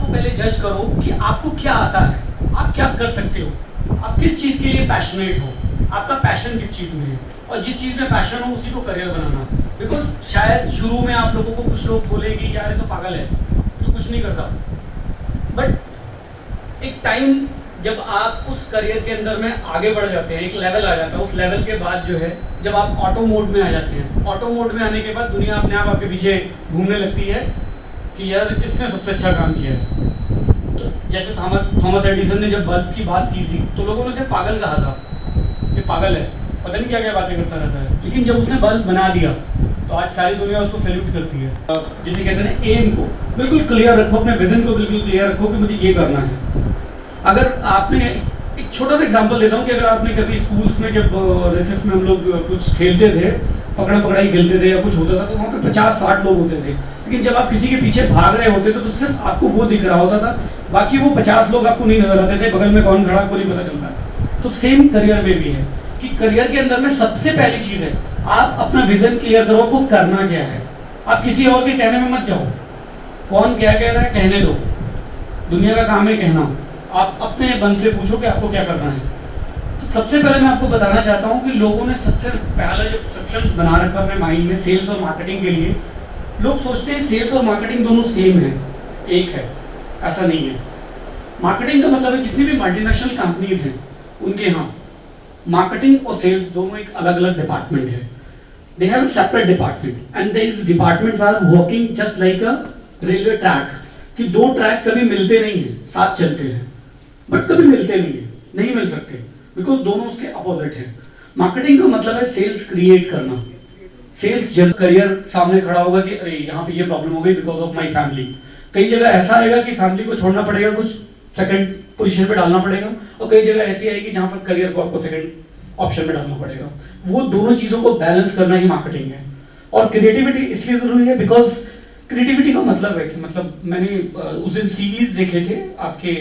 को पहले जज करो कि आपको क्या आता है, आप क्या कर सकते हो, आप किस चीज़ के लिए पैशनेट हो, आपका पैशन किस चीज़ में है, और जिस चीज़ में पैशन हो उसी को करियर बनाना। बिकॉज शायद शुरू में आप लोगों को कुछ लोग बोले कि यार ये तो पागल है, तो कुछ नहीं करता, बट एक टाइम जब आप उस करियर के अंदर में आगे बढ़ जाते हैं, एक लेवल आ जाता है, उस लेवल के बाद जो है जब आप ऑटो मोड में आ जाते हैं, ऑटो मोड में आने के बाद दुनिया अपने आप आपके पीछे घूमने लगती है कि यार इसने सबसे अच्छा काम किया है। तो जैसे थॉमस एडिसन ने जब बल्ब की बात की थी तो लोगों ने उसे पागल कहा था, ये पागल है, पता नहीं क्या क्या बातें करता रहता है, लेकिन जब उसने बल्ब बना दिया तो आज सारी दुनिया उसको सैल्यूट करती है। जिसे कहते हैं एम को बिल्कुल क्लियर रखो, अपने विजन को बिल्कुल क्लियर रखो कि मुझे ये करना है। अगर आपने एक छोटा सा एग्जांपल देता हूँ कि अगर आपने कभी स्कूल्स में जब रेसेस में हम लोग कुछ खेलते थे, पकड़ा पकड़ाई खेलते थे या कुछ होता था, तो वहाँ पे 50-60 लोग होते थे, लेकिन जब आप किसी के पीछे भाग रहे होते थे तो सिर्फ आपको वो दिख रहा होता था, बाकी वो 50 लोग आपको नहीं नजर आते थे, बगल में कौन खड़ा आपको नहीं पता चलता। तो सेम करियर में भी है कि करियर के अंदर में सबसे पहली चीज है आप अपना विजन क्लियर करो, आपको करना क्या है। आप किसी और के कहने में मत जाओ, कौन क्या कह रहा है कहने दो, दुनिया का काम है कहना। आप अपने मन से पूछो कि आपको क्या करना है। तो सबसे पहले मैं आपको बताना चाहता हूँ कि लोगों ने सबसे पहला जो परसेप्शन बना रखा है अपने माइंड में सेल्स और मार्केटिंग के लिए, लोग सोचते हैं सेल्स और मार्केटिंग दोनों सेम है, एक है। ऐसा नहीं है। मार्केटिंग का मतलब है जितनी भी मल्टीनेशनल कंपनीज हैं उनके यहाँ मार्केटिंग और सेल्स दोनों एक अलग अलग डिपार्टमेंट है। They have a separate department and these departments are working just like a railway track, कि दो ट्रैक कभी मिलते नहीं है, साथ चलते हैं बट कभी मिलते नहीं है, नहीं मिल सकते, बिकॉज दोनों उसके अपोजिट है। मार्केटिंग का मतलब है सेल्स क्रिएट करना। सेल्स जब करियर सामने खड़ा होगा कि अरे यहाँ पे ये प्रॉब्लम हो गई बिकॉज ऑफ माई फैमिली, कई जगह ऐसा आएगा कि फैमिली को छोड़ना पड़ेगा, कुछ सेकंड पोजीशन पे डालना पड़ेगा, और कई जगह ऐसी आएगी जहाँ पर करियर को आपको सेकंड ऑप्शन में डालना पड़ेगा। वो दोनों चीजों को बैलेंस करना ही मार्केटिंग है। और क्रिएटिविटी इसलिए जरूरी है बिकॉज क्रिएटिविटी का मतलब है कि मतलब मैंने उस दिन सीरीज देखे थे आपके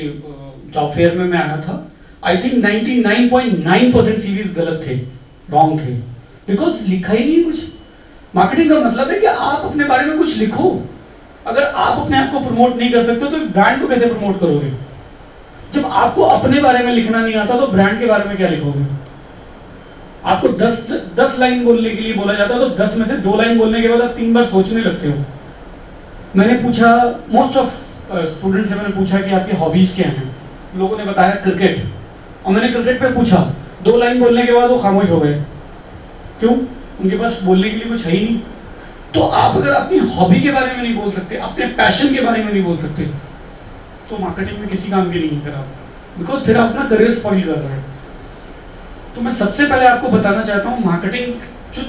जॉब फेयर में मैं आया था, आई थिंक 99.9% सीरीज गलत थे, रॉन्ग थे, बिकॉज लिखा ही नहीं कुछ। मार्केटिंग का मतलब है कि आप अपने बारे में कुछ लिखो। अगर आप अपने आप को प्रमोट नहीं कर सकते तो ब्रांड को कैसे प्रमोट करोगे? जब आपको अपने बारे में लिखना नहीं आता तो ब्रांड के बारे में क्या लिखोगे? आपको 10 लाइन बोलने के लिए बोला जाता है तो 10 में से 2 लाइन बोलने के बाद आप 3 बार सोचने लगते हो। मैंने पूछा, मोस्ट ऑफ स्टूडेंट से मैंने पूछा कि आपकी हॉबीज क्या हैं, लोगों ने बताया क्रिकेट, और मैंने क्रिकेट पे पूछा, 2 लाइन बोलने के बाद वो खामोश हो गए। क्यों? उनके पास बोलने के लिए कुछ है ही नहीं। तो आप अगर अपनी हॉबी के बारे में नहीं बोल सकते, अपने पैशन के बारे में नहीं बोल सकते, तो मार्केटिंग में किसी काम की नहीं है फिर आप, बिकॉज फिर अपना करियर स्पॉइल कर रहे हैं। तो मैं सबसे पहले आपको बताना चाहता हूँ मार्केटिंग जो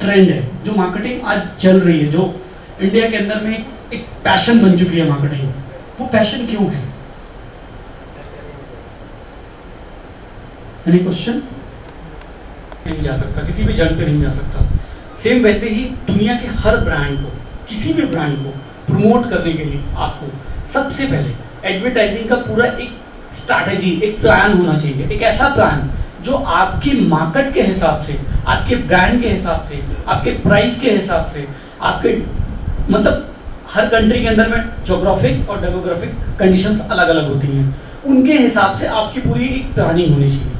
ट्रेंड है, जो मार्केटिंग आज चल रही है, जो इंडिया के अंदर में एक पैशन बन चुकी है मार्केटिंग, वो पैशन क्यों है? Any question? नहीं जा सकता, किसी भी जंग पे नहीं जा सकता। सेम वैसे ही दुनिया के हर ब्रांड को, किसी भी ब्रांड को प्रमोट करने के लिए आपको सबसे पहले एडवर्टाइजिंग का पूरा एक स्ट्रैटेजी, एक प्लान होना चाहिए। एक ऐसा प्लान जो आपकी मार्केट के हिसाब से, आपके ब्रांड के हिसाब से, आपके प्राइस के हिसाब से, आपके मतलब हर कंट्री के अंदर में ज्योग्राफिक और डेमोग्राफिक कंडीशंस अलग अलग होती हैं, उनके हिसाब से आपकी पूरी एक प्लानिंग होनी चाहिए।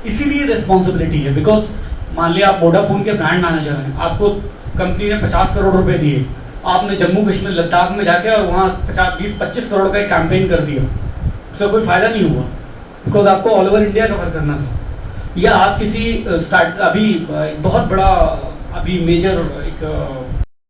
इसीलिए रिस्पॉन्सिबिलिटी है, बिकॉज मान लिया आप वोडाफोन के ब्रांड मैनेजर हैं, आपको कंपनी ने 50 करोड़ रुपए दिए, आपने जम्मू कश्मीर लद्दाख में जाके और वहाँ 50-20-25 करोड़ का एक कैंपेन कर दिया, उसका कोई फायदा नहीं हुआ, बिकॉज आपको ऑल ओवर इंडिया कवर करना था। या आप किसी अभी बहुत बड़ा अभी मेजर एक